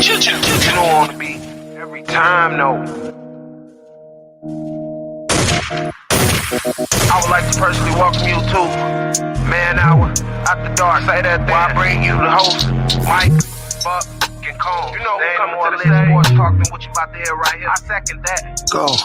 You don't want to be every time, no. I would like to personally welcome you to Man Hour After Dark. Say that while I bring you the host, Mike, Buck, and Cone. You know who's coming to the sports talk than what you about to hear right here. I second that. Go.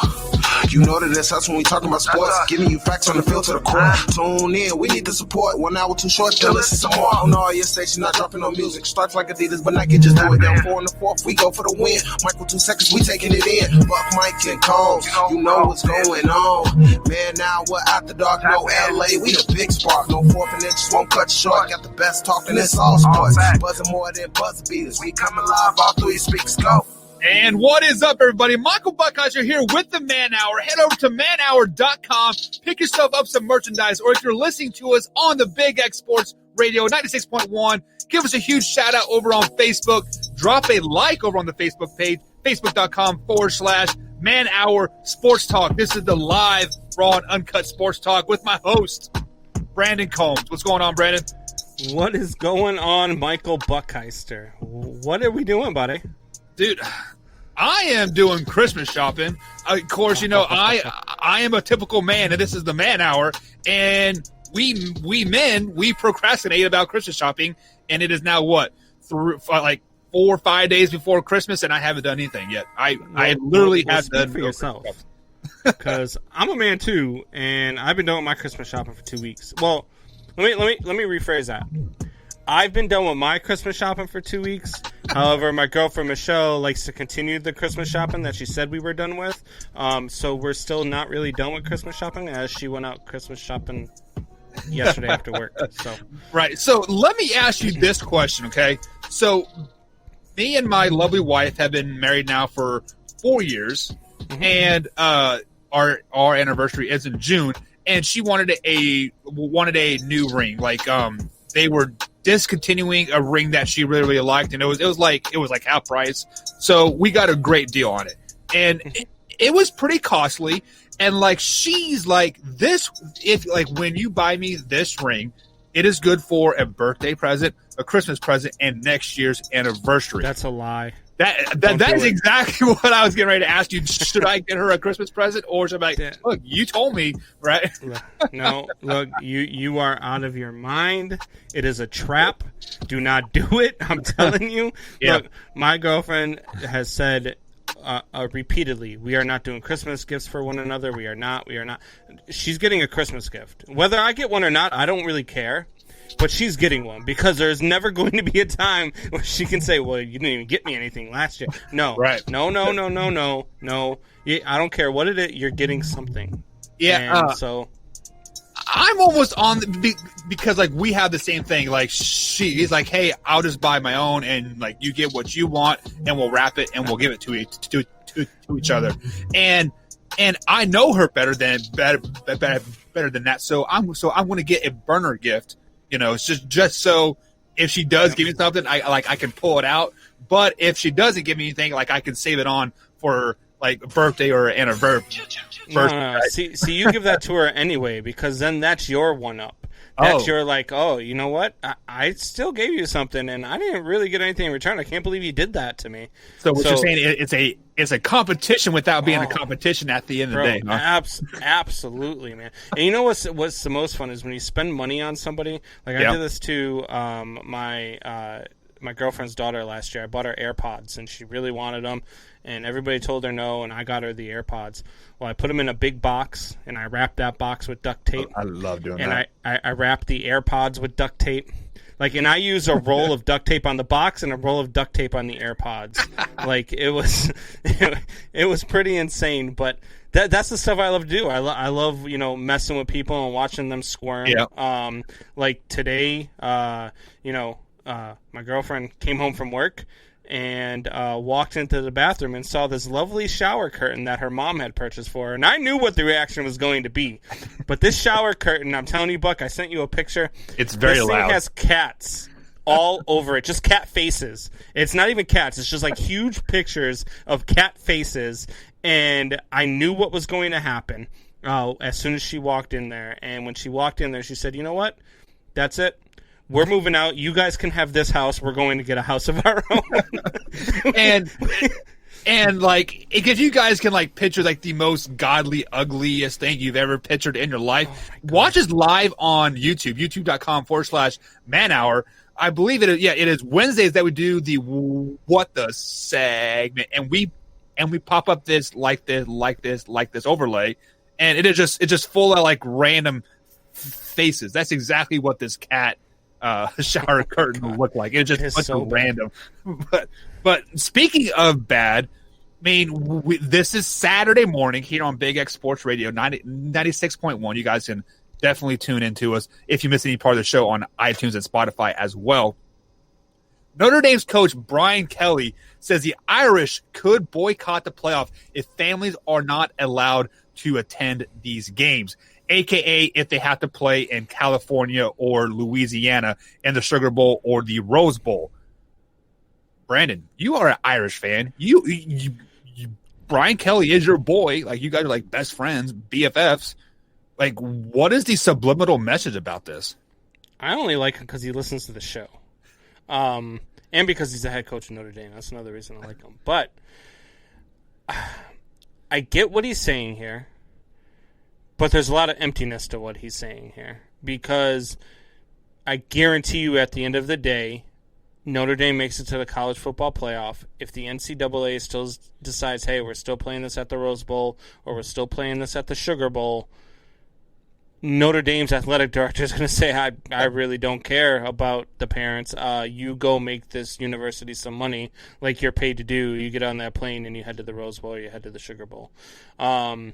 You know that it's us when we talking about sports. Giving you facts on the field to the court. Tune in. We need the support. 1 hour too short. Then listen some more. On all your stations, not dropping no music. Starts like Adidas, but Nike just do it. Down 4 in the 4th. We go for the win. Michael 2 seconds. We taking it in. Buck, Mike, and Cole. You know what's going on. Man, now we're after dark. No LA. We the big spark. No 4th and inches won't cut you short. Got the best talking. It's all sports. Buzzing more than buzzer beaters. We coming live. All 3 speaks. Go. And what is up, everybody? Michael Buckheiser here with the Man Hour. Head over to manhour.com. Pick yourself up some merchandise, or if you're listening to us on the Big X Sports Radio 96.1, give us a huge shout-out over on Facebook. Drop a like over on the Facebook page, facebook.com/Man Hour Sports Talk. This is the live, raw, and uncut sports talk with my host, Brandon Combs. What's going on, Brandon? What is going on, Michael Buckheister? What are we doing, buddy? Dude, I am doing Christmas shopping. Of course, you know, I am a typical man, and this is the Man Hour. And we men procrastinate about Christmas shopping, and it is now what, like 4 or 5 days before Christmas, and I haven't done anything yet. I literally have done for yourself. Because I'm a man too, and I've been doing my Christmas shopping for 2 weeks. Well, let me rephrase that. I've been done with my Christmas shopping for 2 weeks. However, my girlfriend Michelle likes to continue the Christmas shopping that she said we were done with. So we're still not really done with Christmas shopping, as she went out Christmas shopping yesterday after work. So right. So let me ask you this question, okay? So me and my lovely wife have been married now for 4 years, and our anniversary is in June. And she wanted a new ring, like they were discontinuing a ring that she really, really liked, and it was like half price. So we got a great deal on it, and it was pretty costly. And like she's like, this, if like when you buy me this ring, it is good for a birthday present, a Christmas present, and next year's anniversary. That's a lie. That is exactly what I was getting ready to ask you. Should I get her a Christmas present, or should I be like, look, you told me, right? No, look, you are out of your mind. It is a trap. Do not do it. I'm telling you. Yeah. Look, my girlfriend has said repeatedly, we are not doing Christmas gifts for one another. We are not. She's getting a Christmas gift. Whether I get one or not, I don't really care. But she's getting one, because there's never going to be a time where she can say, well, you didn't even get me anything last year. No. Right. No. I don't care what it is. You're getting something. Yeah. And so I'm almost on because like we have the same thing. Like she's like, hey, I'll just buy my own, and like you get what you want, and we'll wrap it and we'll give it to each other. And I know her better than that. So I'm going to get a burner gift. You know, it's just so if she does give me something, I can pull it out. But if she doesn't give me anything, like I can save it on for like a birthday or an anniversary. No. See, you give that to her anyway, because then that's your one up. That's your like, oh, you know what? I still gave you something, and I didn't really get anything in return. I can't believe you did that to me. So what you're saying, it's a competition without being a competition at the end of the day. Huh? Absolutely, man. And you know what's the most fun is when you spend money on somebody. Like I did this to my girlfriend's daughter last year. I bought her AirPods, and she really wanted them, and everybody told her no, and I got her the AirPods. Well, I put them in a big box, and I wrapped that box with duct tape. I love doing that. And I wrapped the AirPods with duct tape. Like, and I use a roll of duct tape on the box and a roll of duct tape on the AirPods. Like, it was pretty insane, but that's the stuff I love to do. I love, messing with people and watching them squirm. Yeah. Like today, my girlfriend came home from work and walked into the bathroom and saw this lovely shower curtain that her mom had purchased for her. And I knew what the reaction was going to be. But this shower curtain, I'm telling you, Buck, I sent you a picture. It's very loud. This thing has cats all over it, just cat faces. It's not even cats. It's just like huge pictures of cat faces. And I knew what was going to happen as soon as she walked in there. And when she walked in there, she said, you know what? That's it. We're moving out. You guys can have this house. We're going to get a house of our own. And like, if you guys can like picture like the most godly, ugliest thing you've ever pictured in your life, watch us live on YouTube, youtube.com/man hour. I believe it is Wednesdays that we do the What the segment, and we pop up this overlay, and it's just full of like random faces. That's exactly what this cat shower curtain would look like. It's just so random. But speaking of bad, I mean, this is Saturday morning here on Big X Sports Radio 96.1. You guys can definitely tune into us if you miss any part of the show on iTunes and Spotify as well. Notre Dame's coach Brian Kelly says the Irish could boycott the playoff if families are not allowed to attend these games, a.k.a. if they have to play in California or Louisiana in the Sugar Bowl or the Rose Bowl. Brandon, you are an Irish fan. You Brian Kelly is your boy. Like, you guys are like best friends, BFFs. Like, what is the subliminal message about this? I only like him because he listens to the show. And because he's the head coach of Notre Dame. That's another reason I like him. But I get what he's saying here, but there's a lot of emptiness to what he's saying here. Because I guarantee you at the end of the day, Notre Dame makes it to the college football playoff. If the NCAA still decides, hey, we're still playing this at the Rose Bowl or we're still playing this at the Sugar Bowl, Notre Dame's athletic director is going to say, I really don't care about the parents. You go make this university some money like you're paid to do. You get on that plane and you head to the Rose Bowl or you head to the Sugar Bowl. And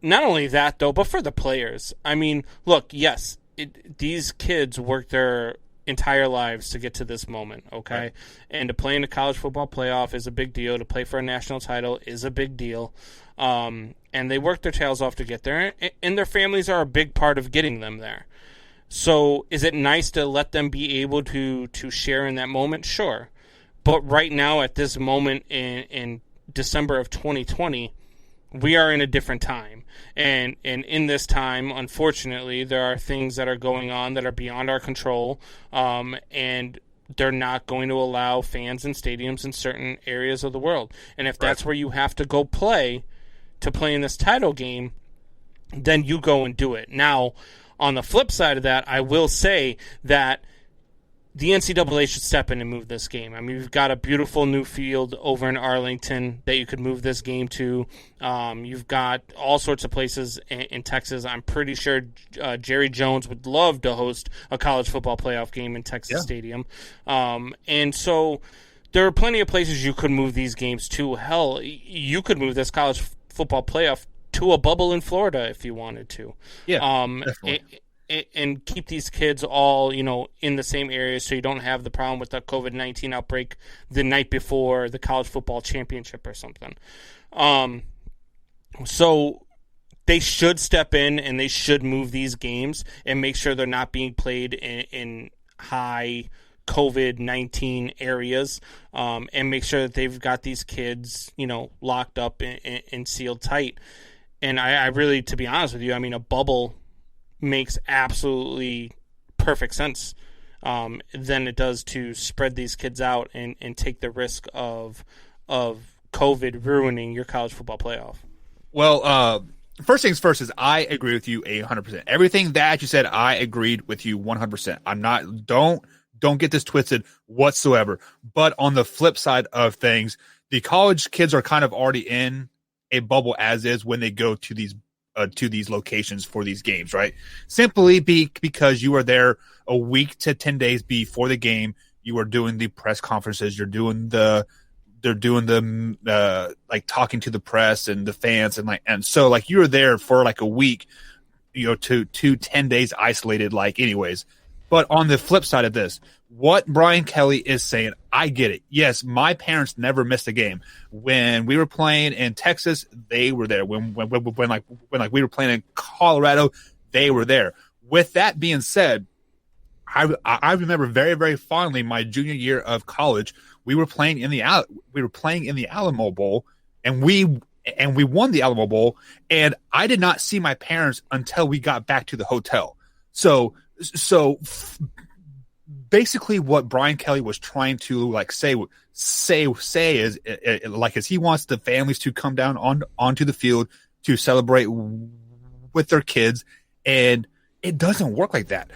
not only that, though, but for the players. I mean, look, yes, these kids work their entire lives to get to this moment, okay? Right. And to play in the college football playoff is a big deal. To play for a national title is a big deal. And they work their tails off to get there, and their families are a big part of getting them there. So is it nice to let them be able to share in that moment? Sure. But right now, at this moment in December of 2020, we are in a different time. And in this time, unfortunately, there are things that are going on that are beyond our control, and they're not going to allow fans in stadiums in certain areas of the world. And if that's where you have to go play to play in this title game, then you go and do it. Now, on the flip side of that, I will say that the NCAA should step in and move this game. I mean, we've got a beautiful new field over in Arlington that you could move this game to. You've got all sorts of places in Texas. I'm pretty sure Jerry Jones would love to host a college football playoff game in Texas Stadium. And so there are plenty of places you could move these games to. Hell, you could move this college football playoff to a bubble in Florida if you wanted to. Yeah, definitely. And keep these kids all, in the same area so you don't have the problem with the COVID-19 outbreak the night before the college football championship or something. So they should step in and they should move these games and make sure they're not being played in high COVID-19 areas, and make sure that they've got these kids, locked up and sealed tight. And I really, to be honest with you, I mean, a bubble makes absolutely perfect sense than it does to spread these kids out and take the risk of COVID ruining your college football playoff. Well, first things first is I agree with you 100%. Everything that you said, I agreed with you 100%. I'm not, don't get this twisted whatsoever. But on the flip side of things, the college kids are kind of already in a bubble as is when they go to these locations for these games, right? Simply because you are there a week to 10 days before the game. You are doing the press conferences. They're doing the like talking to the press and the fans and so you're there for like a week, to 10 days isolated anyways. But on the flip side of this, what Brian Kelly is saying, I get it. Yes, my parents never missed a game. When we were playing in Texas, they were there. When we were playing in Colorado, they were there. With that being said, I remember very, very fondly my junior year of college. We were playing in the Alamo Bowl, and we won the Alamo Bowl. And I did not see my parents until we got back to the hotel. So basically what Brian Kelly was trying to like say is like as he wants the families to come down onto the field to celebrate with their kids, and it doesn't work like that.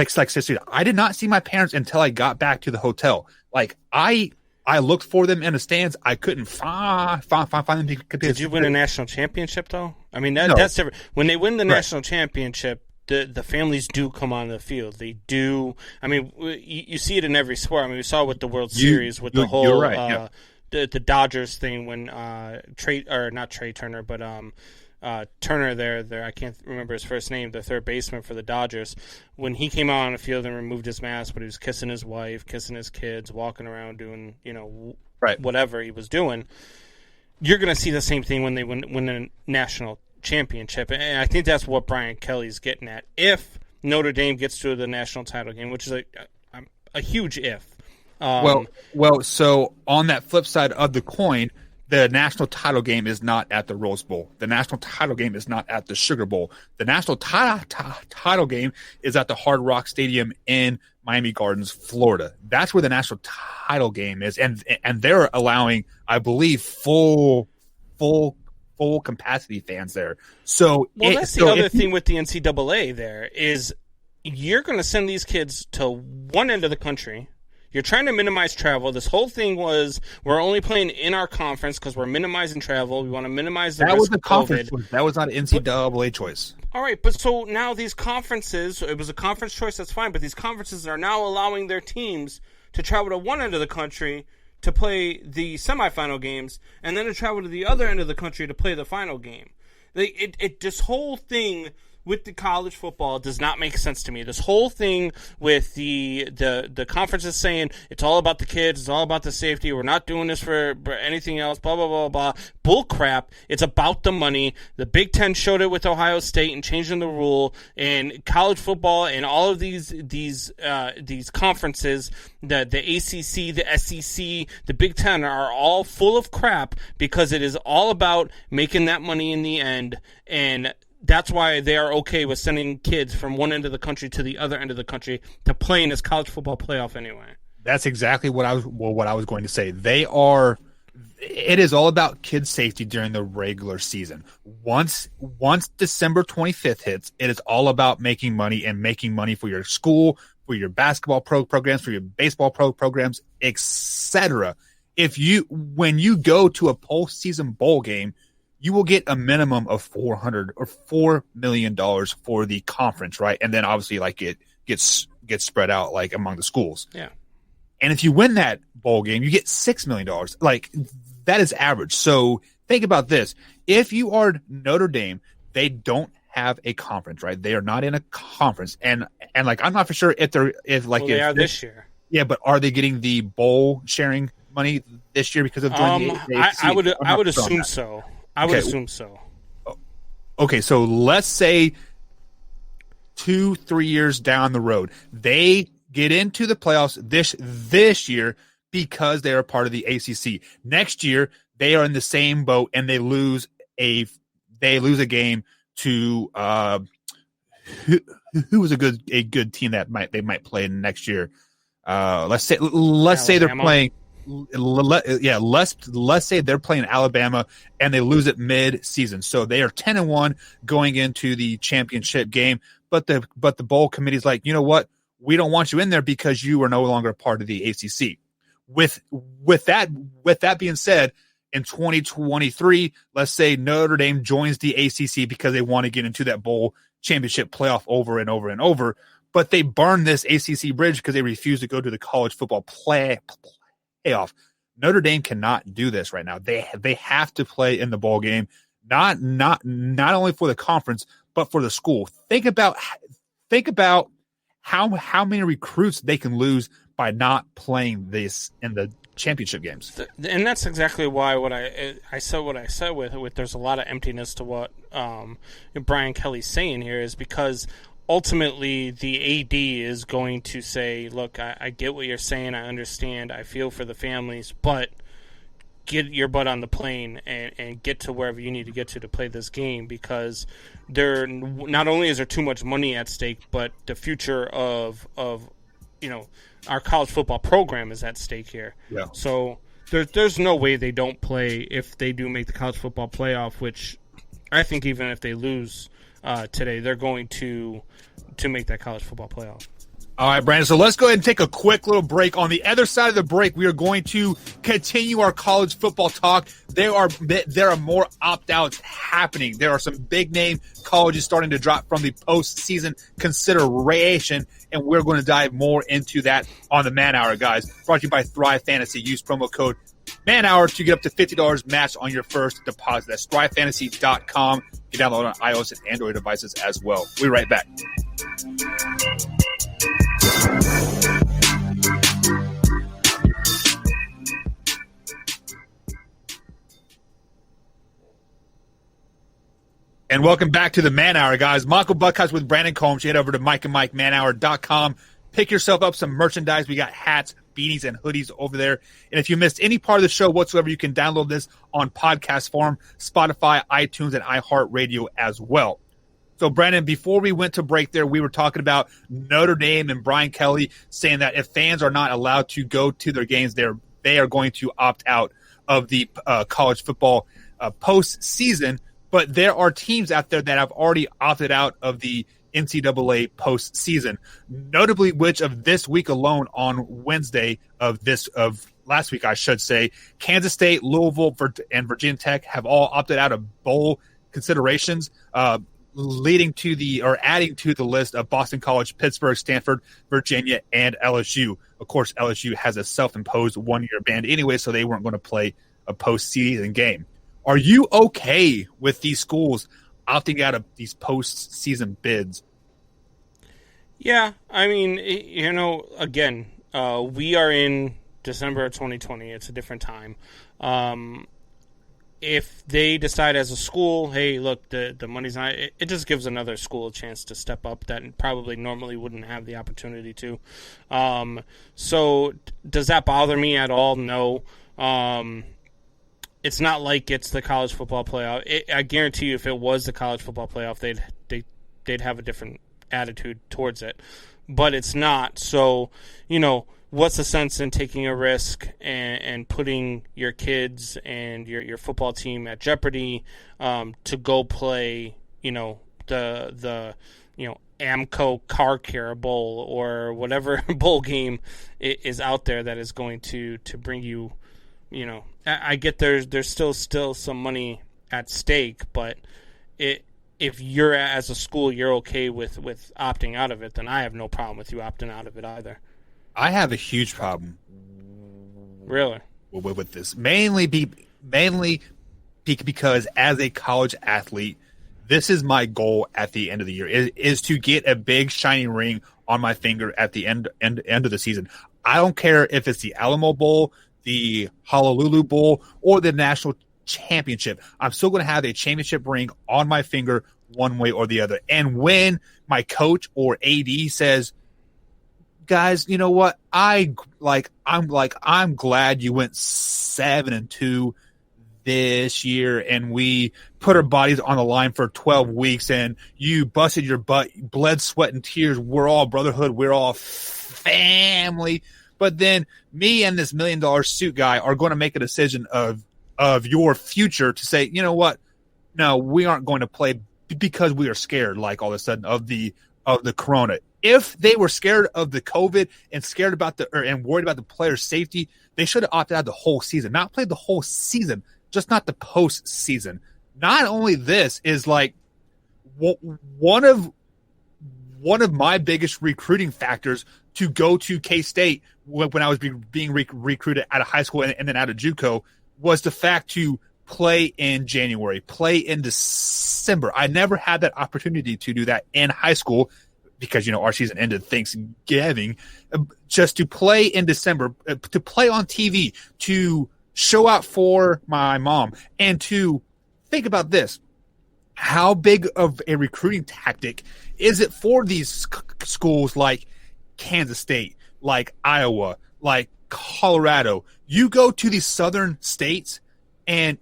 Seriously, I did not see my parents until I got back to the hotel. Like I looked for them in the stands. I couldn't find them. Did you win a national championship though? I mean No. that's different. When they win the Right. national championship, the families do come on the field. They do. I mean, you see it in every sport. I mean, we saw it with the World Series with the whole you're right, yeah. the Dodgers thing when not Trey Turner, but Turner there I can't remember his first name, the third baseman for the Dodgers, when he came out on the field and removed his mask, but he was kissing his wife, kissing his kids, walking around doing Right. whatever he was doing. You're going to see the same thing when they win a national championship, and I think that's what Brian Kelly's getting at. If Notre Dame gets to the national title game, which is a huge if. Well, so on that flip side of the coin, the national title game is not at the Rose Bowl. The national title game is not at the Sugar Bowl. The national title game is at the Hard Rock Stadium in Miami Gardens, Florida. That's where the national title game is, and they're allowing, I believe, full capacity fans there. So, that's the other thing with the NCAA. There is you're going to send these kids to one end of the country. You're trying to minimize travel. This whole thing was we're only playing in our conference because we're minimizing travel. We want to minimize the risk of COVID. That was not an NCAA choice. All right, but so now these conferences, it was a conference choice, that's fine, but these conferences are now allowing their teams to travel to one end of the country to play the semifinal games and then to travel to the other end of the country to play the final game. This whole thing with the college football does not make sense to me. This whole thing with the conferences saying it's all about the kids, it's all about the safety, we're not doing this for anything else, blah, blah, blah, blah. Bull crap. It's about the money. The Big Ten showed it with Ohio State and changing the rule, and college football and all of these conferences, the ACC, the SEC, the Big Ten are all full of crap because it is all about making that money in the end, and that's why they are okay with sending kids from one end of the country to the other end of the country to play in this college football playoff anyway. That's exactly what I was going to say. It is all about kids' safety during the regular season. Once December 25th hits, it is all about making money and making money for your school, for your basketball programs, for your baseball programs, etc. When you go to a postseason bowl game, you will get a minimum of $400 or $4 million for the conference, right? And then obviously, like, it gets spread out like among the schools. Yeah. And if you win that bowl game, you get $6 million. Like, that is average. So think about this: if you are Notre Dame, they don't have a conference, right? They are not in a conference, and like I'm not for sure if they are this year. Yeah, but are they getting the bowl sharing money this year because of joining the ACC? I would assume so. I would assume so. Okay, so let's say 2-3 years down the road, they get into the playoffs this year because they are part of the ACC. Next year, they are in the same boat and they lose a game to who was a good team that they might play next year. Let's say they're playing. Let's say they're playing Alabama and they lose it mid-season. So they are 10-1 going into the championship game, but the bowl committee's like, you know what? We don't want you in there because you are no longer part of the ACC. With that being said, in 2023, let's say Notre Dame joins the ACC because they want to get into that bowl championship playoff over and over and over, but they burn this ACC bridge because they refuse to go to the college football playoff. Notre Dame cannot do this right now. They have to play in the bowl game, not only for the conference but for the school. Think about how many recruits they can lose by not playing this in the championship games. And that's exactly why I said what I said with there's a lot of emptiness to what Brian Kelly's saying here, is because ultimately the AD is going to say, look, I get what you're saying, I understand, I feel for the families, but get your butt on the plane and get to wherever you need to get to play this game, because not only is there too much money at stake, but the future of our college football program is at stake here. Yeah. So there's no way they don't play if they do make the college football playoff, which I think even if they lose today, they're going to make that college football playoff. All right, Brandon, so let's go ahead and take a quick little break. On the other side of the break, we are going to continue our college football talk. There are more opt-outs happening. There are some big-name colleges starting to drop from the postseason consideration, and we're going to dive more into that on the Man Hour, guys. Brought to you by Thrive Fantasy. Use promo code MANHOUR to get up to $50 match on your first deposit. That's thrivefantasy.com. You can download on iOS and Android devices as well. We'll be right back. And welcome back to the Man Hour, guys. Michael Buckhouse with Brandon Combs. You head over to mikeandmikemanhour.com. Pick yourself up some merchandise. We got hats, beanies, and hoodies over there. And if you missed any part of the show whatsoever, you can download this on podcast form, Spotify, iTunes, and iHeartRadio as well. So, Brandon, before we went to break there, we were talking about Notre Dame and Brian Kelly saying that if fans are not allowed to go to their games, they are going to opt out of the college football postseason. But there are teams out there that have already opted out of the NCAA postseason, notably which of this week alone on Wednesday of last week, I should say, Kansas State, Louisville, and Virginia Tech have all opted out of bowl considerations, adding to the list of Boston College, Pittsburgh, Stanford, Virginia, and LSU. Of course, LSU has a self-imposed one-year ban anyway, so they weren't going to play a postseason game. Are you okay with these schools opting out of these postseason bids? Yeah, I mean, again, we are in December of 2020. It's a different time. If they decide as a school, hey, look, the money's not, it just gives another school a chance to step up that probably normally wouldn't have the opportunity to. So does that bother me at all? No. It's not like it's the college football playoff. I guarantee you, if it was the college football playoff, they'd have a different attitude towards it. But it's not. So, what's the sense in taking a risk and putting your kids and your football team at jeopardy to go play, the Amco Car Care Bowl or whatever bowl game is out there that is going to bring you. I get there's still some money at stake, but if you're as a school you're okay with opting out of it, then I have no problem with you opting out of it either. I have a huge problem. Really? With this, mainly because as a college athlete, this is my goal at the end of the year is to get a big shiny ring on my finger at the end of the season. I don't care if it's the Alamo Bowl, the Honolulu Bowl, or the national championship. I'm still going to have a championship ring on my finger one way or the other. And when my coach or AD says, guys, you know what? I'm glad you went 7-2 this year and we put our bodies on the line for 12 weeks and you busted your butt, blood, sweat, and tears. We're all brotherhood. We're all family. But then me and this $1 million suit guy are going to make a decision of your future to say, you know what? No, we aren't going to play because we are scared, like all of a sudden of the corona. If they were scared of the COVID and scared about and worried about the players' safety, they should have opted out the whole season, not played the whole season, just not the postseason. Not only this is like one of my biggest recruiting factors to go to K-State when I was being recruited out of high school and then out of JUCO was the fact to play in January, play in December. I never had that opportunity to do that in high school because, our season ended Thanksgiving. Just to play in December, to play on TV, to show out for my mom, and to think about this. How big of a recruiting tactic is it for these schools like Kansas State, like Iowa, like Colorado? You go to these southern states, and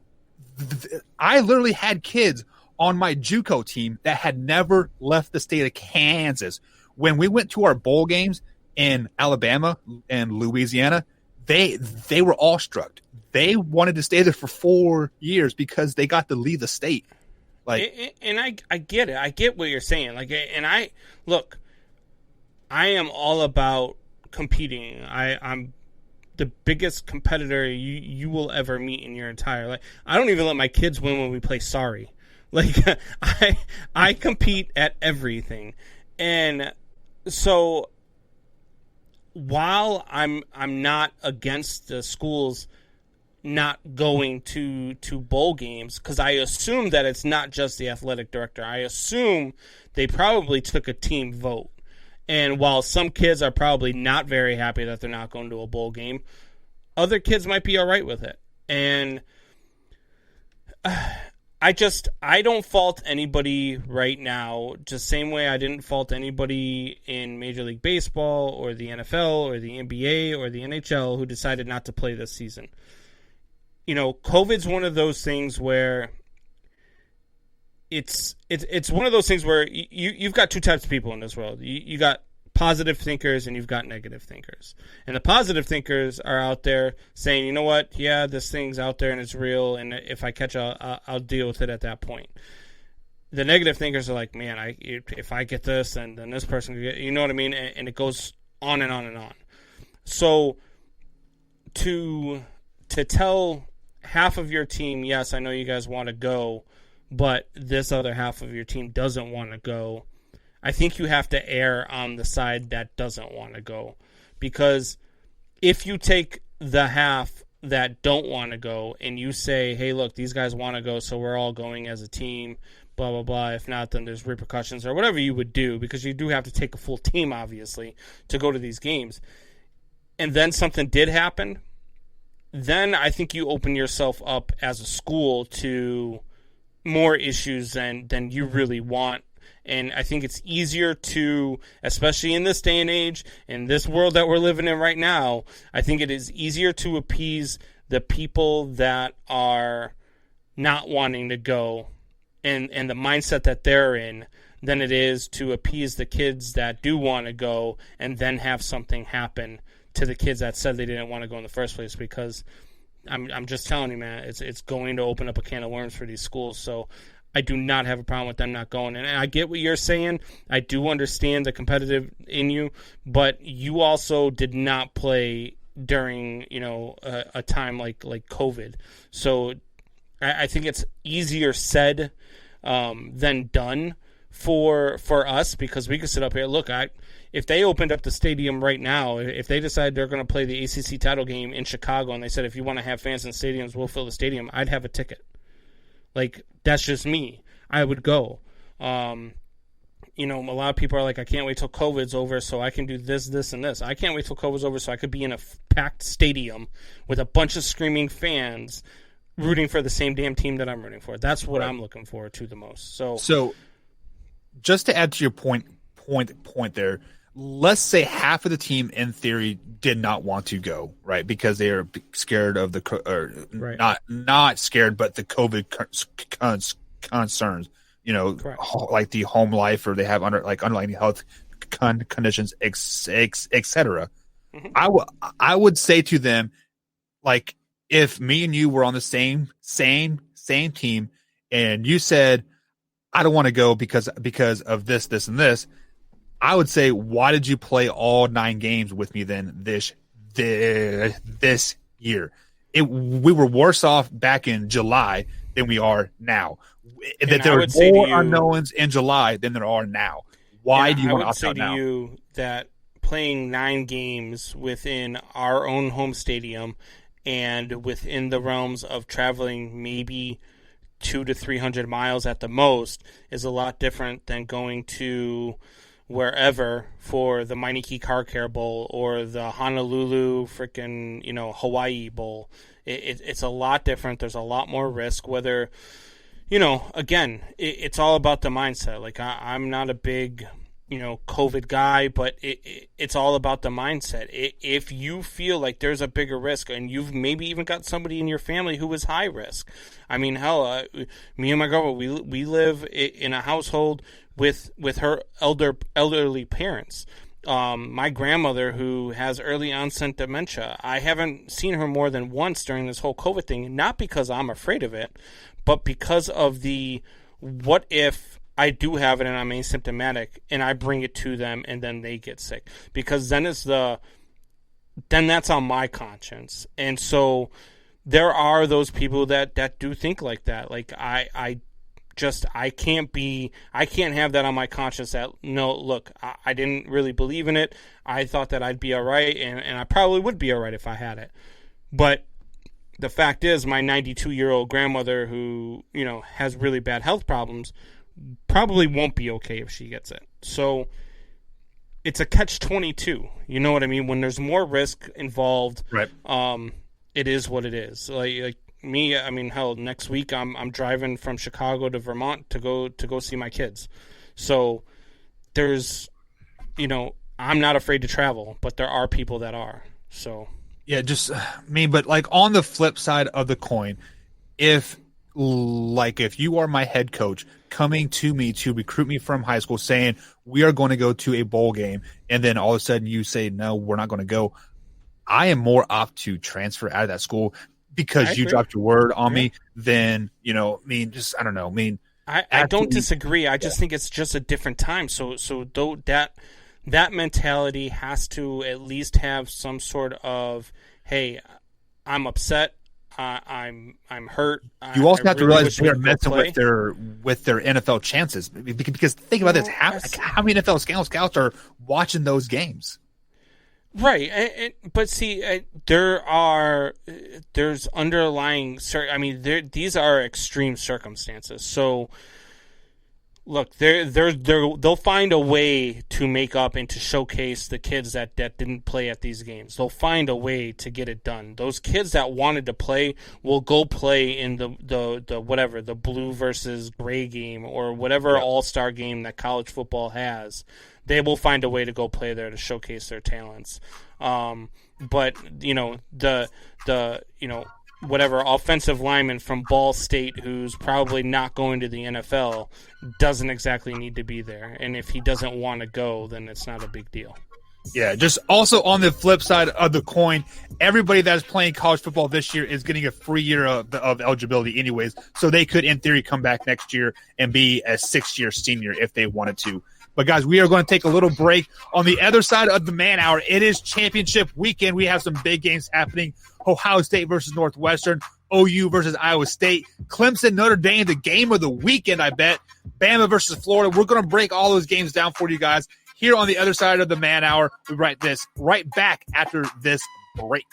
I literally had kids on my JUCO team that had never left the state of Kansas. When we went to our bowl games, in Alabama and Louisiana, they were awestruck. They wanted to stay there for 4 years because they got to leave the state. And I get it. I get what you're saying. I am all about competing. I'm the biggest competitor you will ever meet in your entire life. I don't even let my kids win when we play sorry. I compete at everything. And so while I'm not against the schools not going to bowl games, because I assume that it's not just the athletic director. I assume they probably took a team vote. And while some kids are probably not very happy that they're not going to a bowl game, other kids might be all right with it. And I don't fault anybody right now, just same way I didn't fault anybody in Major League Baseball or the NFL or the NBA or the NHL who decided not to play this season. You know, COVID's one of those things where it's one of those things where you've got two types of people in this world. You got positive thinkers and you've got negative thinkers. And the positive thinkers are out there saying, you know what, yeah, this thing's out there and it's real, and if I catch I'll deal with it at that point. The negative thinkers are like, man, if I get this, and then this person can get, you know what I mean? And it goes on and on and on. So to tell half of your team, yes, I know you guys want to go, but this other half of your team doesn't want to go, I think you have to err on the side that doesn't want to go. Because if you take the half that don't want to go and you say, hey, look, these guys want to go, so we're all going as a team, blah, blah, blah. If not, then there's repercussions or whatever you would do, because you do have to take a full team, obviously, to go to these games. And then something did happen, then I think you open yourself up as a school to more issues than you really want. And I think it's easier to, especially in this day and age, in this world that we're living in right now, I think it is easier to appease the people that are not wanting to go and the mindset that they're in than it is to appease the kids that do want to go and then have something happen to the kids that said they didn't want to go in the first place. Because I'm just telling you, man, it's going to open up a can of worms for these schools. So I do not have a problem with them not going. And I get what you're saying. I do understand the competitive in you, but you also did not play during, a time like COVID. So I think it's easier said than done for us, because we could sit up here. Look, if they opened up the stadium right now, if they decide they're going to play the ACC title game in Chicago and they said, if you want to have fans in stadiums, we'll fill the stadium, I'd have a ticket. That's just me. I would go. A lot of people are like, I can't wait till COVID's over so I can do this, this, and this. I can't wait till COVID's over so I could be in a packed stadium with a bunch of screaming fans rooting for the same damn team that I'm rooting for. That's what I'm looking forward to the most. So just to add to your point there, let's say half of the team in theory did not want to go, right? Because they are scared of not scared, but the COVID concerns, like the home life, or they have underlying health conditions, etc. Mm-hmm. I would say to them, like, if me and you were on the same team and you said, I don't want to go because of this, and this, I would say, why did you play all 9 games with me then this year? We were worse off back in July than we are now. That there were more unknowns in July than there are now. Why do you want to opt out now? I would say to you that playing 9 games within our own home stadium and within the realms of traveling maybe 200 to 300 miles at the most is a lot different than going to wherever for the Meineke Car Care Bowl or the Honolulu freaking Hawaii Bowl. It's a lot different. There's a lot more risk. Whether again, it's all about the mindset. Like I'm not a big COVID guy, but it's all about the mindset. If you feel like there's a bigger risk, and you've maybe even got somebody in your family who is high risk. I mean, hell, me and my girlfriend, we live in a household with her elderly parents, my grandmother who has early onset dementia. I haven't seen her more than once during this whole COVID thing, not because I'm afraid of it, but because of the what if I do have it and I'm asymptomatic and I bring it to them and then they get sick, because then that's on my conscience. And so there are those people that do think like that. Like I can't have that on my conscience that, no, look, I didn't really believe in it. I thought that I'd be all right, and I probably would be all right if I had it. But the fact is, my 92-year-old grandmother who, has really bad health problems probably won't be okay if she gets it. So it's a catch-22. You know what I mean? When there's more risk involved, right. It is what it is. Like me, I mean, hell, next week I'm driving from Chicago to Vermont to go see my kids. So there's, I'm not afraid to travel, but there are people that are. So yeah, but like on the flip side of the coin, if you are my head coach coming to me to recruit me from high school saying we are going to go to a bowl game, and then all of a sudden you say, no, we're not going to go, I am more apt to transfer out of that school because you dropped your word on me than, I don't know. I don't disagree. I just think it's just a different time. So though that mentality has to at least have some sort of, hey, I'm upset. I'm hurt. You also have to realize they're messing with their NFL chances, because think about this: how many NFL scouts are watching those games? Right, but see, there's underlying. I mean, these are extreme circumstances. So, look, they'll find a way to make up and to showcase the kids that didn't play at these games. They'll find a way to get it done. Those kids that wanted to play will go play in the blue versus gray game or whatever all-star game that college football has. They will find a way to go play there to showcase their talents. But whatever offensive lineman from Ball State who's probably not going to the NFL doesn't exactly need to be there. And if he doesn't want to go, then it's not a big deal. Yeah, just also on the flip side of the coin, everybody that's playing college football this year is getting a free year of eligibility anyways, so they could, in theory, come back next year and be a 6-year senior if they wanted to. But, guys, we are going to take a little break. On the other side of the man hour, it is championship weekend. We have some big games happening. Ohio State versus Northwestern, OU versus Iowa State, Clemson, Notre Dame, the game of the weekend, I bet. Bama versus Florida. We're going to break all those games down for you guys here on the other side of the man hour. We write this right back after this break.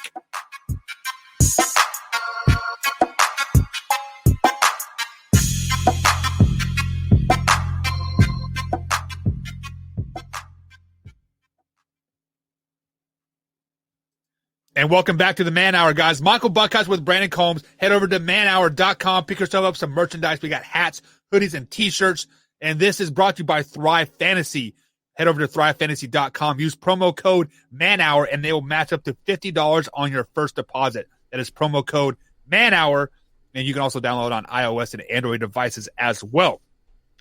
And welcome back to the Man Hour, guys. Michael Buckhouse with Brandon Combs. Head over to manhour.com. Pick yourself up some merchandise. We got hats, hoodies, and T-shirts. And this is brought to you by Thrive Fantasy. Head over to thrivefantasy.com. Use promo code MANHOUR, and they will match up to $50 on your first deposit. That is promo code MANHOUR. And you can also download on iOS and Android devices as well.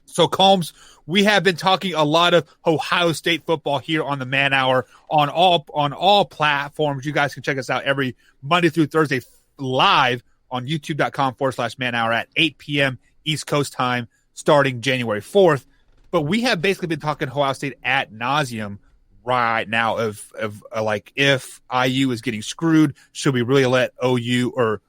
So, Combs, we have been talking a lot of Ohio State football here on the Man Hour on all platforms. You guys can check us out every Monday through Thursday live on youtube.com/Man Hour at 8 p.m. East Coast time starting January 4th. But we have basically been talking Ohio State ad nauseum right now of like, if IU is getting screwed, should we really let OU or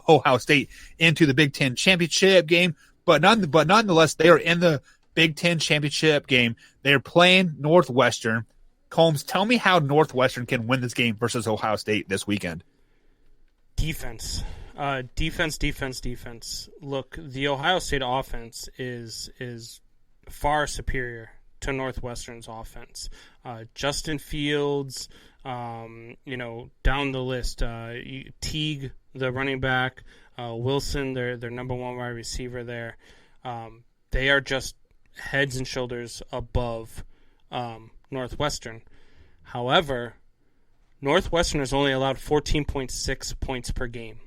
Ohio State into the Big Ten championship game? But nonetheless, they are in the Big Ten championship game. They are playing Northwestern. Combs, tell me how Northwestern can win this game versus Ohio State this weekend. Defense. Defense. Look, the Ohio State offense is far superior to Northwestern's offense. Justin Fields, down the list. Teague, the running back. Wilson, their number one wide receiver there. They are just heads and shoulders above Northwestern. However, Northwestern has only allowed 14.6 points per game,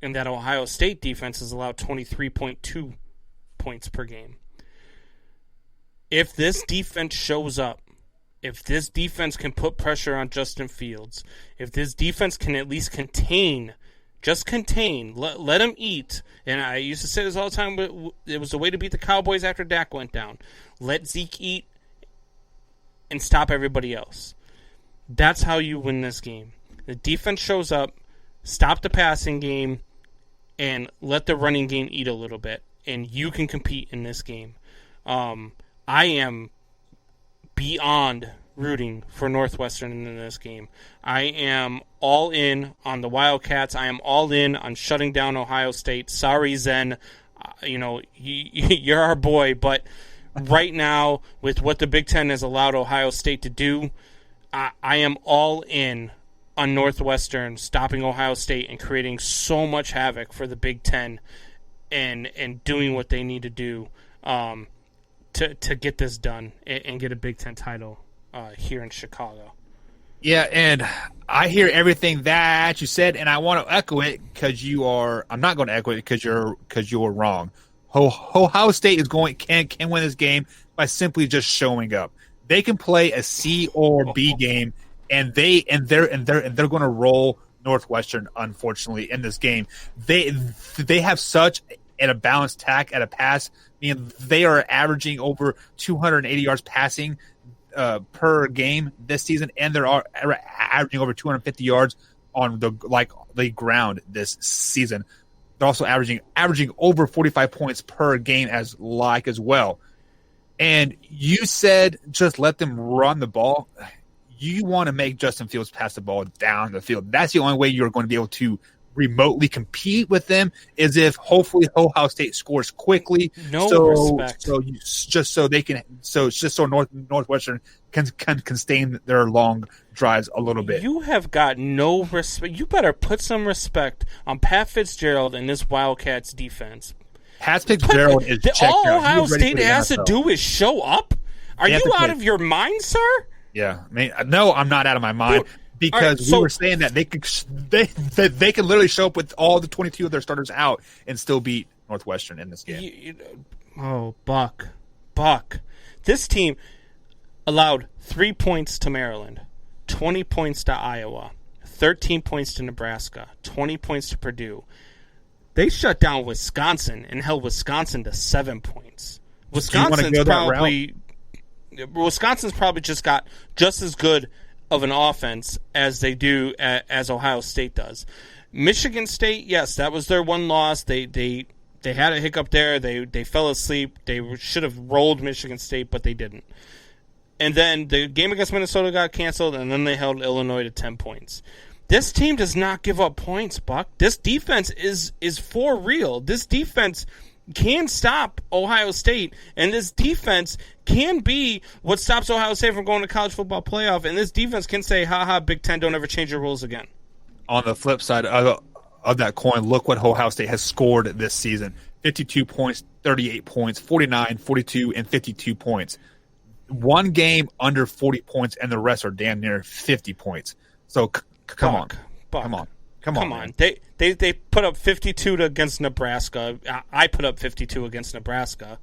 and that Ohio State defense has allowed 23.2 points per game. If this defense shows up if this defense can put pressure on Justin Fields, if this defense can at least contain, let him eat. And I used to say this all the time, but it was the way to beat the Cowboys after Dak went down. Let Zeke eat and stop everybody else. That's how you win this game. The defense shows up, stop the passing game, and let the running game eat a little bit, and you can compete in this game. I am beyond rooting for Northwestern in this game. I am all in on the Wildcats. I am all in on shutting down Ohio State. Sorry, Zen. You're our boy, but right now, with what the Big Ten has allowed Ohio State to do, I am all in on Northwestern stopping Ohio State and creating so much havoc for the Big Ten and doing what they need to do to get this done and get a Big Ten title here in Chicago. Yeah, and I hear everything that you said, and I want to echo it because you are. I'm not going to echo it because you're wrong. Ohio State can win this game by simply just showing up. They can play a C or B game, and they're going to roll Northwestern. Unfortunately, in this game, they have such a balanced attack at a pass. I mean, they are averaging over 280 yards passing per game this season, and they're averaging over 250 yards on the ground this season. They're also averaging over 45 points per game as well. And you said just let them run the ball. You want to make Justin Fields pass the ball down the field. That's the only way you're going to be able to remotely compete with them, is if hopefully Ohio State scores quickly. Respect. So Northwestern can sustain their long drives a little bit. You have got no respect. You better put some respect on Pat Fitzgerald and this Wildcats defense. Pat Fitzgerald is checked all out. Ohio State has to do is show up? Are you out of your mind, sir? Yeah. I mean, no, I'm not out of my mind. Because right, so, we were saying that they can literally show up with all the 22 of their starters out and still beat Northwestern in this game. Buck. This team allowed 3 points to Maryland, 20 points to Iowa, 13 points to Nebraska, 20 points to Purdue. They shut down Wisconsin and held Wisconsin to 7 points. Wisconsin's probably just got just as good of an offense as they do as Ohio State does. Michigan State, yes, that was their one loss. They had a hiccup there. They fell asleep. They should have rolled Michigan State, but they didn't. And then the game against Minnesota got canceled, and then they held Illinois to 10 points. This team does not give up points, Buck. This defense is for real. This defense can stop Ohio State, and this defense can be what stops Ohio State from going to college football playoff, and this defense can say, ha, Big Ten, don't ever change your rules again. On the flip side of that coin, look what Ohio State has scored this season. 52 points, 38 points, 49, 42, and 52 points. One game under 40 points, and the rest are damn near 50 points. So come on. They put up 52 against Nebraska. I put up 52 against Nebraska.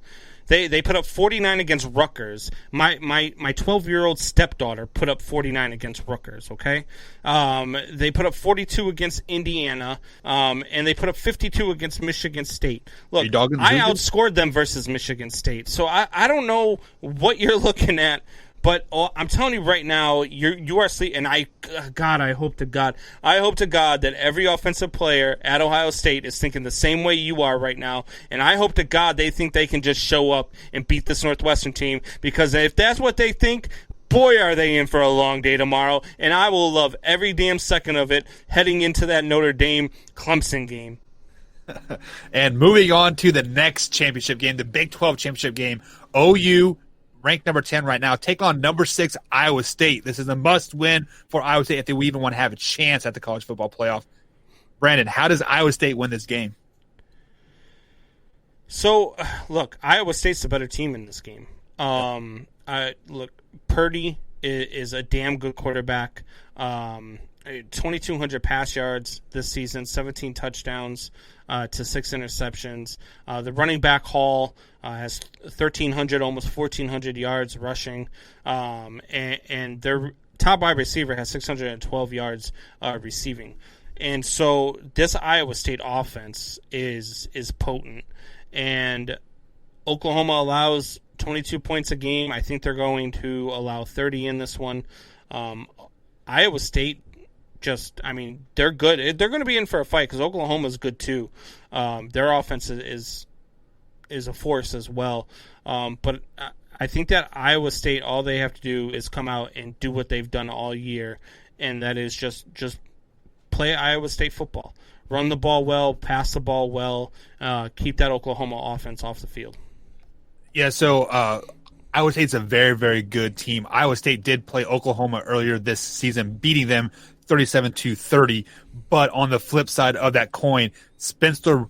They put up 49 against Rutgers. My 12-year-old stepdaughter put up 49 against Rutgers, okay? They put up 42 against Indiana, and they put up 52 against Michigan State. Look, I outscored them versus Michigan State, so I don't know what you're looking at. But I'm telling you right now, you are sleeping. And I hope to God that every offensive player at Ohio State is thinking the same way you are right now. And I hope to God they think they can just show up and beat this Northwestern team. Because if that's what they think, boy, are they in for a long day tomorrow. And I will love every damn second of it heading into that Notre Dame Clemson game. And moving on to the next championship game, the Big 12 championship game, OU, ranked number 10 right now, take on number 6 Iowa State. This is a must-win for Iowa State if they even want to have a chance at the college football playoff. Brandon, how does Iowa State win this game? So, look, Iowa State's the better team in this game. Purdy is a damn good quarterback. 2,200 pass yards this season, 17 touchdowns to 6 interceptions. The running back haul has 1,300, almost 1,400 yards rushing, and their top wide receiver has 612 yards receiving. And so this Iowa State offense is potent, and Oklahoma allows 22 points a game. I think they're going to allow 30 in this one. Iowa State, they're good. They're going to be in for a fight because Oklahoma's good too. Their offense is a force as well. But I think that Iowa State, all they have to do is come out and do what they've done all year, and that is just play Iowa State football. Run the ball well, pass the ball well, keep that Oklahoma offense off the field. Yeah, so Iowa State's a very, very good team. Iowa State did play Oklahoma earlier this season, beating them 37-30. But on the flip side of that coin, Spencer,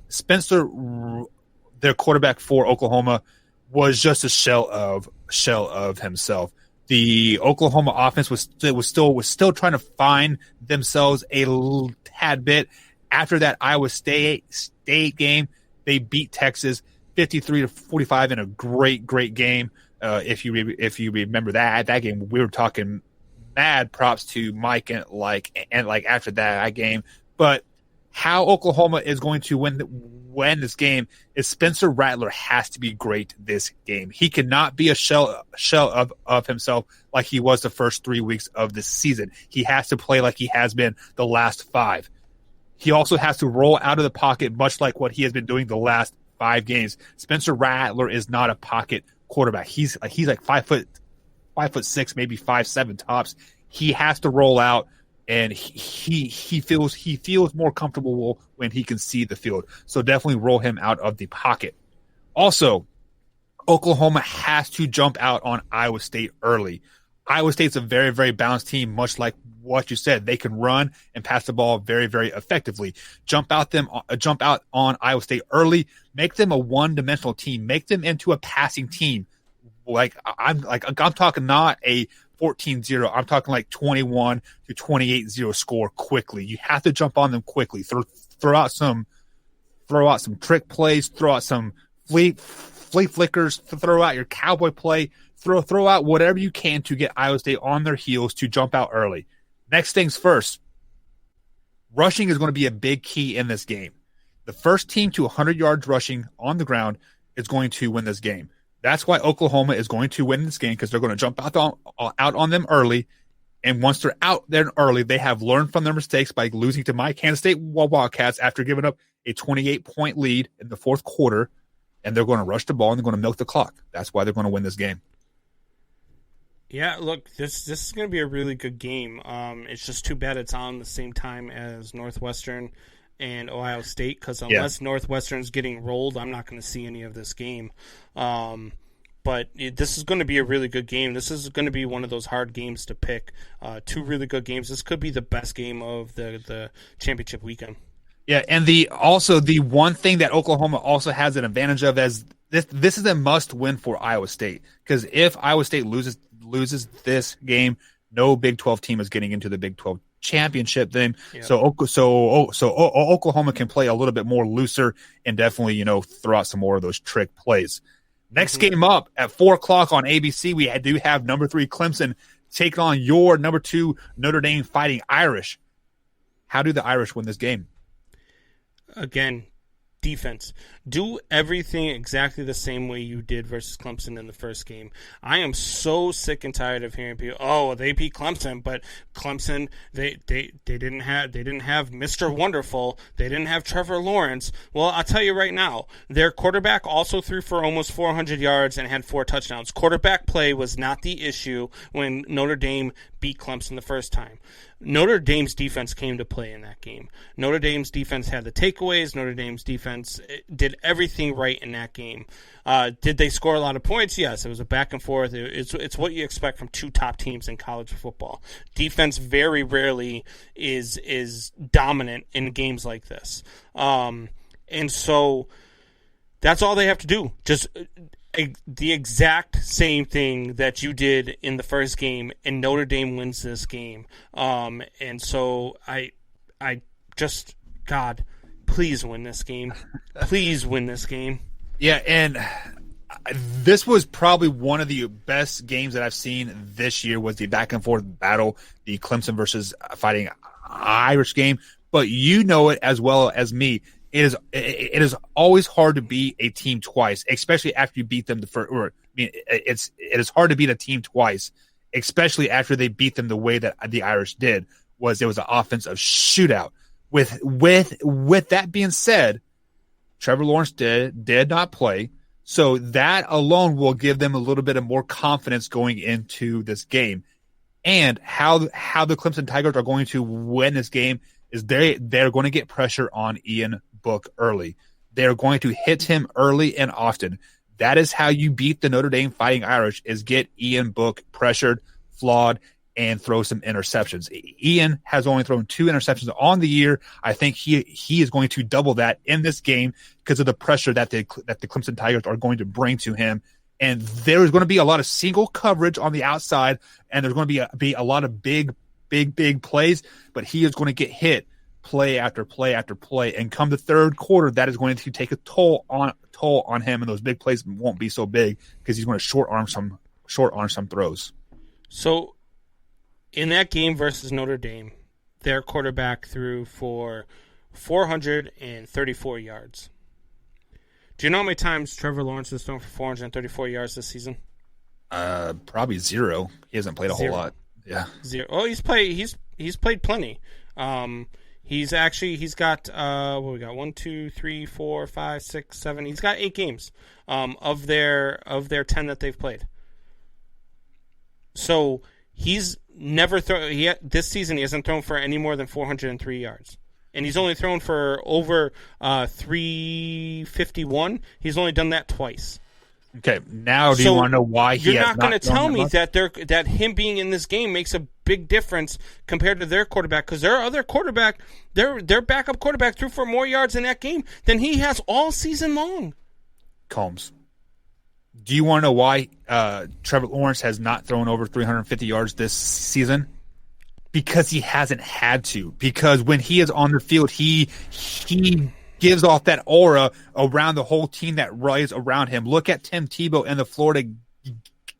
their quarterback for Oklahoma, was just a shell of himself. The Oklahoma offense was still trying to find themselves a tad bit. After that Iowa State game, they beat Texas 53-45 in a great game. If you remember that game, we were talking mad props to Mike and after that game. But how Oklahoma is going to win this game is Spencer Rattler has to be great this game. He cannot be a shell of himself like he was the first 3 weeks of the season. He has to play like he has been the last 5. He also has to roll out of the pocket, much like what he has been doing the last 5 games. Spencer Rattler is not a pocket quarterback. He's like 5'6", maybe 5'7" tops. He has to roll out, and he feels more comfortable when he can see the field. So definitely roll him out of the pocket. Also, Oklahoma has to jump out on Iowa State early. Iowa State's a very, very balanced team, much like what you said. They can run and pass the ball very, very effectively. Jump out on Iowa State early. Make them a one-dimensional team. Make them into a passing team. I'm talking not a 14-0. I'm talking like 21-28-0 score quickly. You have to jump on them quickly. Throw out some trick plays. Throw out some flea flickers. Throw out your cowboy play. Throw out whatever you can to get Iowa State on their heels to jump out early. Next things first, rushing is going to be a big key in this game. The first team to 100 yards rushing on the ground is going to win this game. That's why Oklahoma is going to win this game, because they're going to jump out on them early. And once they're out there early, they have learned from their mistakes by losing to my Kansas State Wildcats after giving up a 28-point lead in the fourth quarter. And they're going to rush the ball and they're going to milk the clock. That's why they're going to win this game. Yeah, look, this is going to be a really good game. It's just too bad it's on the same time as Northwestern and Ohio State, because unless Northwestern's getting rolled, I'm not going to see any of this game. But this is going to be a really good game. This is going to be one of those hard games to pick. 2 really good games. This could be the best game of the championship weekend. Yeah, and the one thing that Oklahoma also has an advantage of is this is a must-win for Iowa State, because if Iowa State loses this game, no Big 12 team is getting into the Big 12 championship then. Yeah. So Oklahoma can play a little bit more looser and definitely, throw out some more of those trick plays. Next game up at 4:00 on ABC, we do have number 3 Clemson take on your number 2 Notre Dame Fighting Irish. How do the Irish win this game? Again, defense. Do everything exactly the same way you did versus Clemson in the first game. I am so sick and tired of hearing people, they beat Clemson, but Clemson, they didn't have Mr. Wonderful. They didn't have Trevor Lawrence. Well, I'll tell you right now, their quarterback also threw for almost 400 yards and had 4 touchdowns. Quarterback play was not the issue when Notre Dame beat Clemson the first time. Notre Dame's defense came to play in that game. Notre Dame's defense had the takeaways. Notre Dame's defense did everything right in that game. Did they score a lot of points? Yes, it was a back and forth. It's what you expect from 2 top teams in college football. Defense very rarely is dominant in games like this. And so that's all they have to do. Just the exact same thing that you did in the first game, and Notre Dame wins this game. And so I just, God, please win this game. Please win this game. Yeah, and this was probably one of the best games that I've seen this year, was the back and forth battle, the Clemson versus Fighting Irish game. But you know it as well as me. It is always hard to beat a team twice, especially after you beat them the first. It is hard to beat a team twice, especially after they beat them the way that the Irish did. It was an offensive shootout. With that being said, Trevor Lawrence did not play, so that alone will give them a little bit of more confidence going into this game. And how the Clemson Tigers are going to win this game is they're going to get pressure on Ian Book early. They're going to hit him early and often. That is how you beat the Notre Dame Fighting Irish, is get Ian Book pressured, flawed, and throw some interceptions. Ian has only thrown 2 interceptions on the year. I think he is going to double that in this game because of the pressure that the Clemson Tigers are going to bring to him. And there is going to be a lot of single coverage on the outside, and there's going to be a lot of big plays, but he is going to get hit play after play after play. And come the third quarter, that is going to take a toll on him, and those big plays won't be so big because he's going to short arm some throws. So in that game versus Notre Dame, their quarterback threw for 434 yards. Do you know how many times Trevor Lawrence has thrown for 434 yards this season? Probably 0. He hasn't played a whole lot. Yeah, 0. Oh, he's played plenty. He's got what we got, 1, 2, 3, 4, 5, 6, 7. He's got 8 games of their 10 that they've played. So he's never thrown. This season he hasn't thrown for any more than 403 yards, and he's only thrown for over 351. He's only done that twice. Okay, now do you want to know why he You're has not going to tell me much? that him being in this game makes a big difference compared to their quarterback, because their other quarterback, their backup quarterback, threw for more yards in that game than he has all season long. Combs, do you want to know why Trevor Lawrence has not thrown over 350 yards this season? Because he hasn't had to. Because when he is on the field, he gives off that aura around the whole team that rides around him. Look at Tim Tebow and the Florida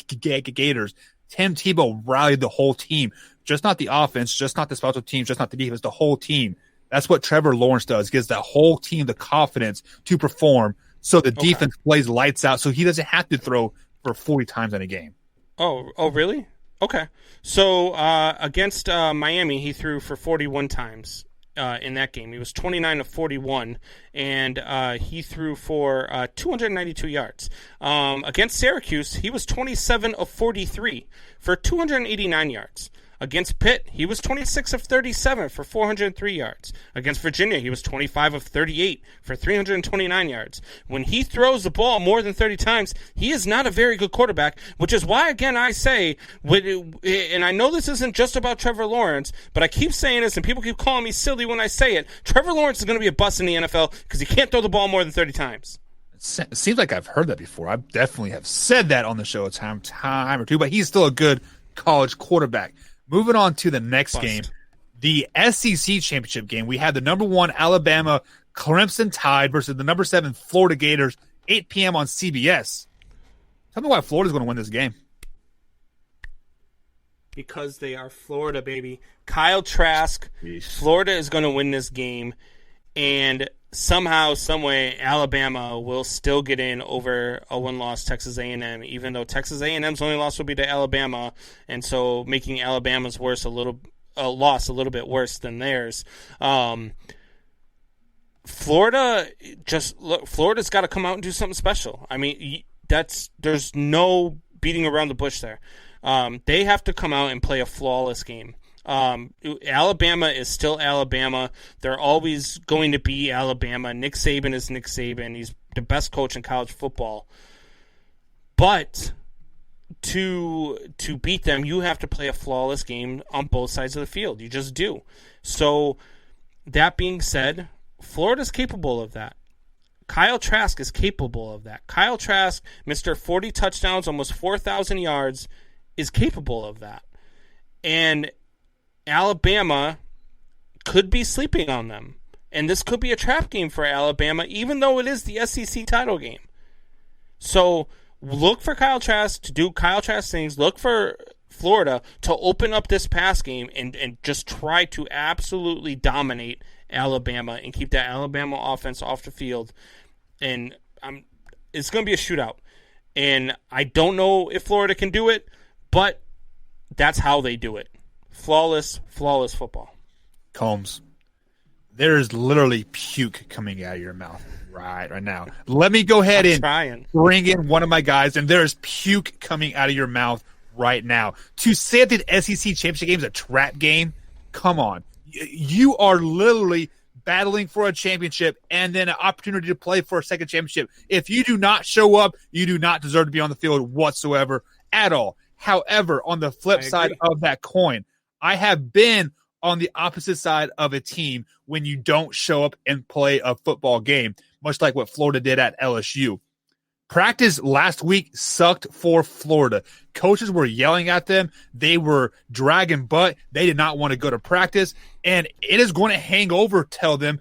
Gators. Tim Tebow rallied the whole team, just not the offense, just not the special teams, just not the defense, the whole team. That's what Trevor Lawrence does, gives that whole team the confidence to perform, so the defense plays lights out, so he doesn't have to throw for 40 times in a game. Oh, really? Okay. So against Miami, he threw for 41 times. In that game, he was 29 of 41, and he threw for 292 yards. Against Syracuse, he was 27 of 43 for 289 yards. Against Pitt, he was 26 of 37 for 403 yards. Against Virginia, he was 25 of 38 for 329 yards. When he throws the ball more than 30 times, he is not a very good quarterback, which is why, again, I say, and I know this isn't just about Trevor Lawrence, but I keep saying this, and people keep calling me silly when I say it. Trevor Lawrence is going to be a bust in the NFL because he can't throw the ball more than 30 times. It seems like I've heard that before. I definitely have said that on the show a time or two, but he's still a good college quarterback. Moving on to the next game, the SEC championship game. We had the number 1 Alabama Crimson Tide versus the number 7 Florida Gators, 8 p.m. on CBS. Tell me why Florida's going to win this game. Because they are Florida, baby. Kyle Trask, Florida is going to win this game, and somehow, someway, Alabama will still get in over a one-loss Texas A&M, even though Texas A&M's only loss will be to Alabama, and so making Alabama's loss a little bit worse than theirs. Florida's got to come out and do something special. I mean, there's no beating around the bush there. They have to come out and play a flawless game. Alabama is still Alabama. They're always going to be Alabama. Nick Saban is Nick Saban. He's the best coach in college football. But to beat them, you have to play a flawless game on both sides of the field. You just do. So that being said, Florida's capable of that. Kyle Trask is capable of that. Kyle Trask, Mr. 40 touchdowns, almost 4,000 yards, is capable of that. And Alabama could be sleeping on them. And this could be a trap game for Alabama, even though it is the SEC title game. So look for Kyle Trask to do Kyle Trask things. Look for Florida to open up this pass game and just try to absolutely dominate Alabama and keep that Alabama offense off the field. And it's going to be a shootout. And I don't know if Florida can do it, but that's how they do it. Flawless football. Combs, there's literally puke coming out of your mouth right now. Let me go ahead and bring in one of my guys, and there's puke coming out of your mouth right now. To say that the SEC championship game is a trap game, come on. You are literally battling for a championship and then an opportunity to play for a second championship. If you do not show up, you do not deserve to be on the field whatsoever at all. However, on the flip side of that coin, I have been on the opposite side of a team when you don't show up and play a football game, much like what Florida did at LSU. Practice last week sucked for Florida. Coaches were yelling at them. They were dragging butt. They did not want to go to practice. And it is going to hang over till the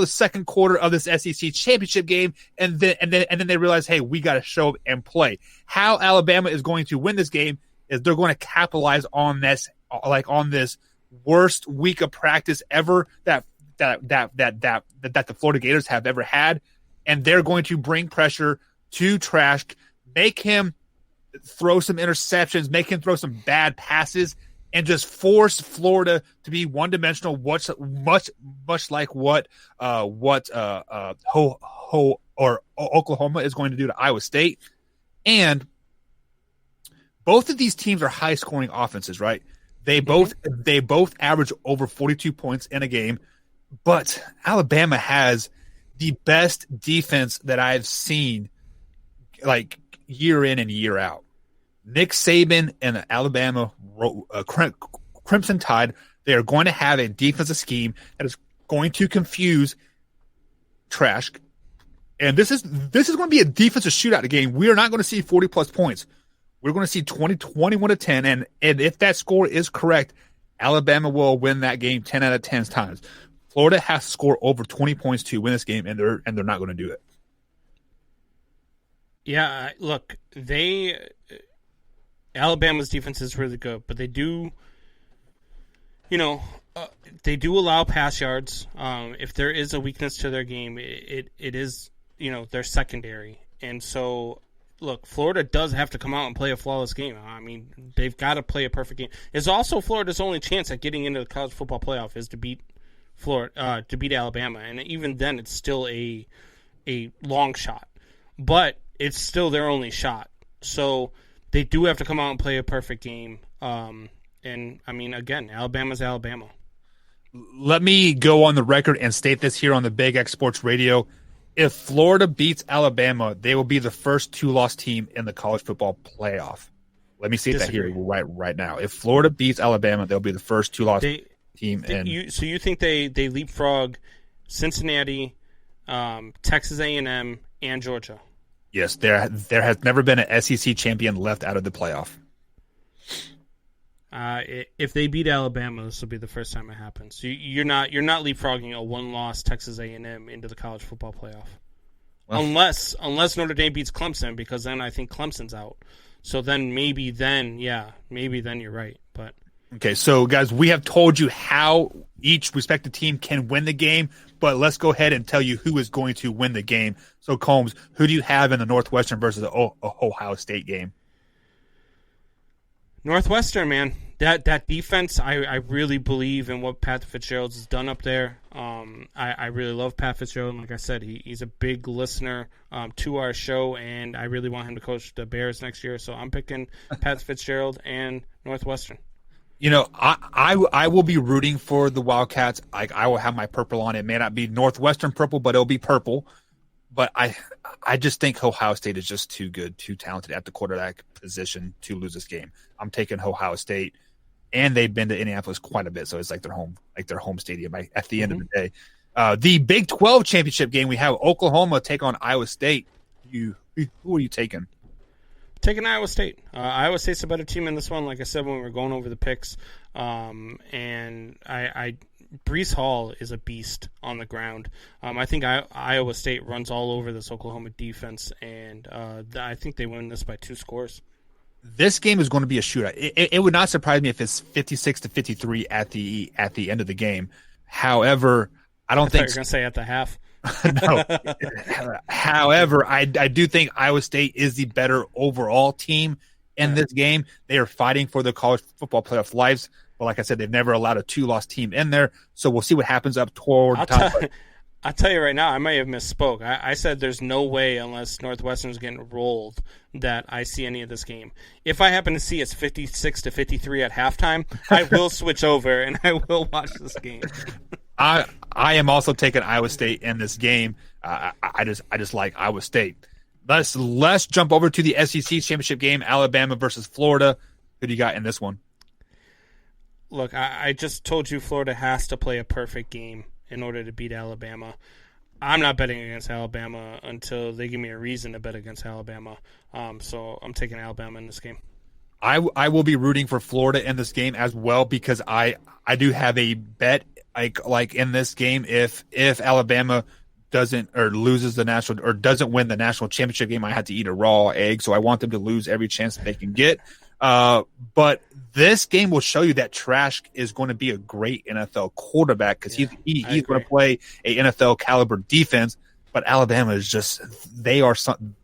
second quarter of this SEC championship game. And then they realize, hey, we got to show up and play. How Alabama is going to win this game is they're going to capitalize on this, on this worst week of practice ever that the Florida Gators have ever had. And they're going to bring pressure to Trask, make him throw some interceptions, make him throw some bad passes, and just force Florida to be one-dimensional, much like what Oklahoma is going to do to Iowa State. And both of these teams are high-scoring offenses, right? They both average over 42 points in a game, but Alabama has the best defense that I've seen, like, year in and year out. Nick Saban and the Alabama Crimson Tide, they are going to have a defensive scheme that is going to confuse Trask. And this is going to be a defensive shootout game. We are not going to see 40-plus points. We're going to see 21-10, and if that score is correct, Alabama will win that game 10 out of 10 times. Florida has to score over 20 points to win this game, and they're not going to do it. Yeah, look, Alabama's defense is really good, but they do, they do allow pass yards. If there is a weakness to their game, it is, their secondary. And so, look, Florida does have to come out and play a flawless game. I mean, they've got to play a perfect game. It's also Florida's only chance at getting into the college football playoff is to beat Alabama, and even then, it's still a long shot. But it's still their only shot. So they do have to come out and play a perfect game. And I mean, again, Alabama's Alabama. Let me go on the record and state this here on the Big X Sports Radio. If Florida beats Alabama, they will be the first two-loss team in the college football playoff. Let me state that here right now. If Florida beats Alabama, they'll be the first two-loss team. So you think they leapfrog Cincinnati, Texas A&M, and Georgia? Yes, there has never been an SEC champion left out of the playoff. If they beat Alabama, this will be the first time it happens. So you're not leapfrogging a one-loss Texas A&M into the college football playoff, well, unless Notre Dame beats Clemson, because then I think Clemson's out. So maybe you're right. But okay, so guys, we have told you how each respective team can win the game, but let's go ahead and tell you who is going to win the game. So Combs, who do you have in the Northwestern versus the Ohio State game? Northwestern, man. That defense, I really believe in what Pat Fitzgerald has done up there. I really love Pat Fitzgerald. Like I said, he's a big listener to our show, and I really want him to coach the Bears next year. So I'm picking Pat Fitzgerald and Northwestern. I will be rooting for the Wildcats. I will have my purple on. It may not be Northwestern purple, but it'll be purple. But I just think Ohio State is just too good, too talented at the quarterback position to lose this game. I'm taking Ohio State, and they've been to Indianapolis quite a bit, so it's like their home stadium at the end of the day. The Big 12 championship game, we have Oklahoma take on Iowa State. Who are you taking? Taking Iowa State. Iowa State's a better team in this one, like I said when we were going over the picks. And Breece Hall is a beast on the ground. I think Iowa State runs all over this Oklahoma defense, and I think they win this by 2 scores. This game is going to be a shootout. It would not surprise me if it's 56-53 at the end of the game. However, I don't think you're going to say at the half. No. However, I do think Iowa State is the better overall team in this game. They are fighting for the college football playoff lives. But like I said, they've never allowed a 2-loss team in there. So we'll see what happens up toward the top. I'll tell you right now, I may have misspoke. I said there's no way, unless Northwestern's getting rolled, that I see any of this game. If I happen to see it's 56-53 at halftime, I will switch over and I will watch this game. I am also taking Iowa State in this game. I just like Iowa State. Let's jump over to the SEC championship game, Alabama versus Florida. Who do you got in this one? Look, I just told you Florida has to play a perfect game in order to beat Alabama. I'm not betting against Alabama until they give me a reason to bet against Alabama. So I'm taking Alabama in this game. I will be rooting for Florida in this game as well because I do have a bet like in this game if Alabama doesn't or loses the national or doesn't win the national championship game, I have to eat a raw egg. So I want them to lose every chance that they can get. But this game will show you that Trask is going to be a great NFL quarterback because he's going to play a NFL caliber defense. But Alabama is just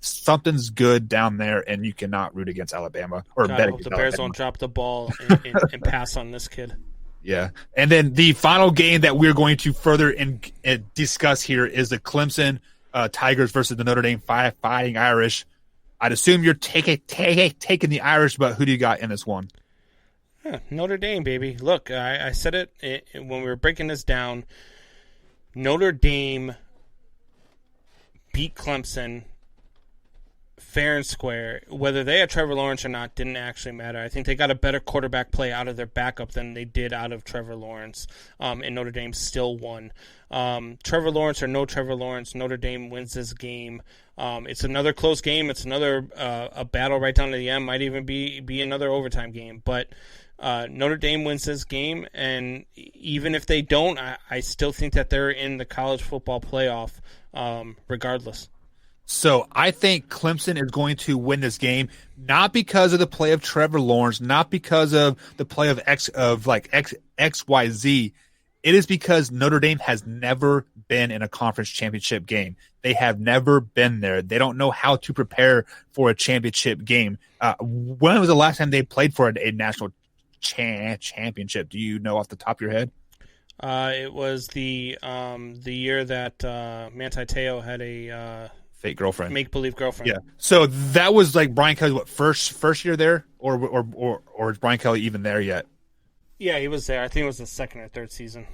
something's good down there, and you cannot root against Alabama or bet against the Bears Alabama. don't drop the ball and pass on this kid. Yeah, and then the final game that we're going to further discuss here is the Clemson Tigers versus the Notre Dame Fighting Irish. I'd assume you're taking the Irish, but who do you got in this one? Notre Dame, baby. Look, I said it when we were breaking this down. Notre Dame beat Clemson fair and square. Whether they had Trevor Lawrence or not didn't actually matter. I think they got a better quarterback play out of their backup than they did out of Trevor Lawrence, and Notre Dame still won. Trevor Lawrence or no Trevor Lawrence, Notre Dame wins this game. It's another close game. It's another a battle right down to the end. Might even be another overtime game. But Notre Dame wins this game, and even if they don't, I still think that they're in the college football playoff regardless. So I think Clemson is going to win this game, not because of the play of Trevor Lawrence, not because of the play of XYZ. It is because Notre Dame has never been in a conference championship game. They have never been there. They don't know how to prepare for a championship game. When was the last time they played for a national championship? Do you know off the top of your head? It was the year that Manti Te'o had a fake girlfriend, make-believe girlfriend. Yeah. So that was like Brian Kelly's first year there, or is Brian Kelly even there yet? Yeah, he was there. I think it was the second or third season.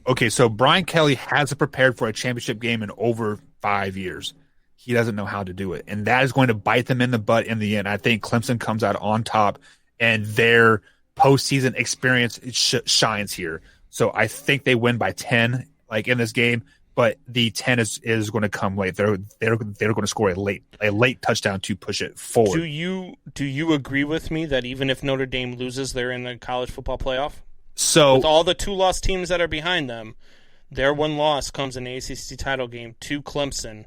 Okay, so Brian Kelly hasn't prepared for a championship game in over 5 years. He doesn't know how to do it, and that is going to bite them in the butt in the end. I think Clemson comes out on top, and their postseason experience shines here. So I think they win by 10, like in this game. But the 10 is going to come late. They're going to score a late touchdown to push it forward. Do you agree with me that even if Notre Dame loses, they're in the college football playoff? So with all the 2-loss teams that are behind them, their one loss comes in the ACC title game to Clemson.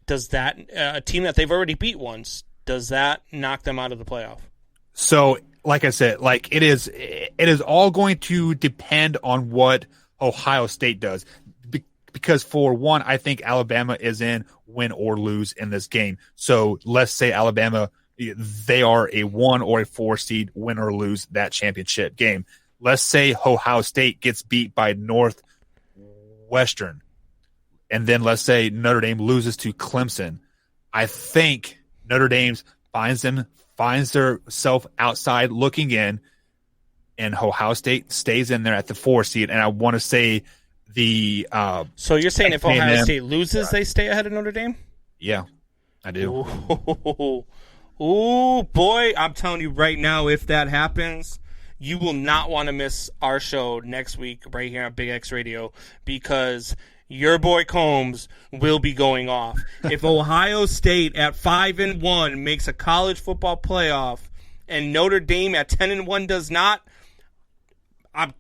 Does that a team that they've already beat once, does that knock them out of the playoff? So, like I said, like it is all going to depend on what Ohio State does. Because for one, I think Alabama is in win or lose in this game. So let's say Alabama, they are a 1 or a 4 seed, win or lose that championship game. Let's say Ohio State gets beat by Northwestern. And then let's say Notre Dame loses to Clemson. I think Notre Dame finds theirself outside looking in, and Ohio State stays in there at the 4 seed. And I want to say so you're saying if Ohio State loses, they stay ahead of Notre Dame? Yeah, I do. Oh boy, I'm telling you right now, if that happens, you will not want to miss our show next week right here on Big X Radio, because your boy Combs will be going off. If Ohio State at 5-1 makes a college football playoff and Notre Dame at 10-1 does not, I'm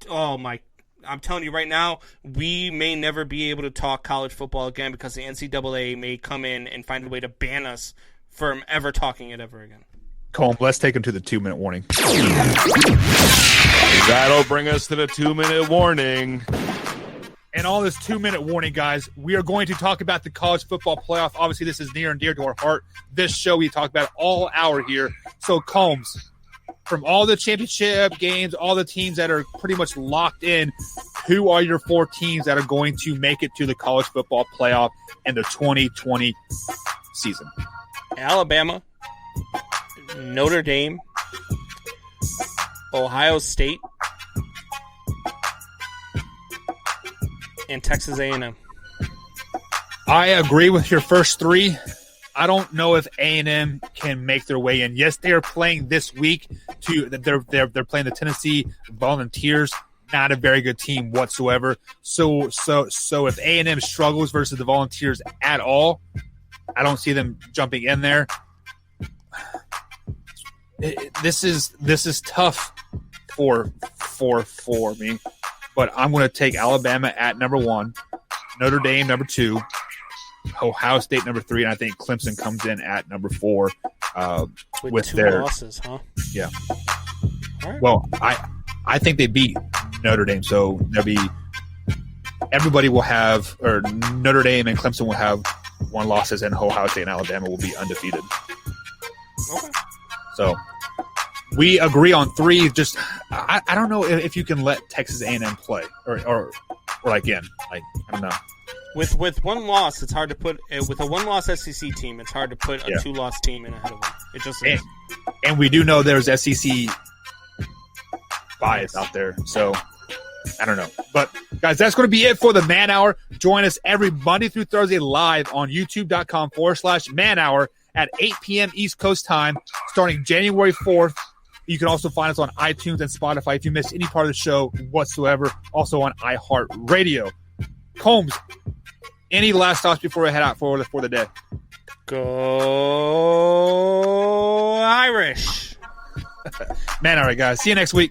telling you right now, we may never be able to talk college football again, because the NCAA may come in and find a way to ban us from ever talking it ever again. Colm, let's take him to the 2-minute warning. That'll bring us to the 2-minute warning. And on this 2-minute warning, guys, we are going to talk about the college football playoff. Obviously, this is near and dear to our heart. This show, we talk about it all hour here. So, Combs, from all the championship games, all the teams that are pretty much locked in, who are your 4 teams that are going to make it to the college football playoff in the 2020 season? Alabama, Notre Dame, Ohio State, and Texas A&M. I agree with your first 3. I don't know if A&M can make their way in. Yes, they are playing this week. They're playing the Tennessee Volunteers, not a very good team whatsoever. So if A&M struggles versus the Volunteers at all, I don't see them jumping in there. This is tough for me, but I'm going to take Alabama at number 1, Notre Dame number 2, Ohio State number 3, and I think Clemson comes in at number 4 with 2 their losses, huh? Yeah. All right. Well, I think they beat Notre Dame, so everybody will have, or Notre Dame and Clemson will have 1 losses, and Ohio State and Alabama will be undefeated. Okay. So we agree on 3. Just I don't know if you can let Texas A&M play or again, like, I don't know. With 1 loss, it's hard to put with a 1-loss SEC team. It's hard to put a 2-loss team in ahead of them. It just is. And we do know there's SEC bias out there, so I don't know. But guys, that's going to be it for the Man Hour. Join us every Monday through Thursday live on YouTube.com/Man Hour at 8 p.m. East Coast time, starting January 4th. You can also find us on iTunes and Spotify if you missed any part of the show whatsoever. Also on iHeartRadio. Combs, any last thoughts before we head out for the day? Go Irish. Man, all right, guys. See you next week.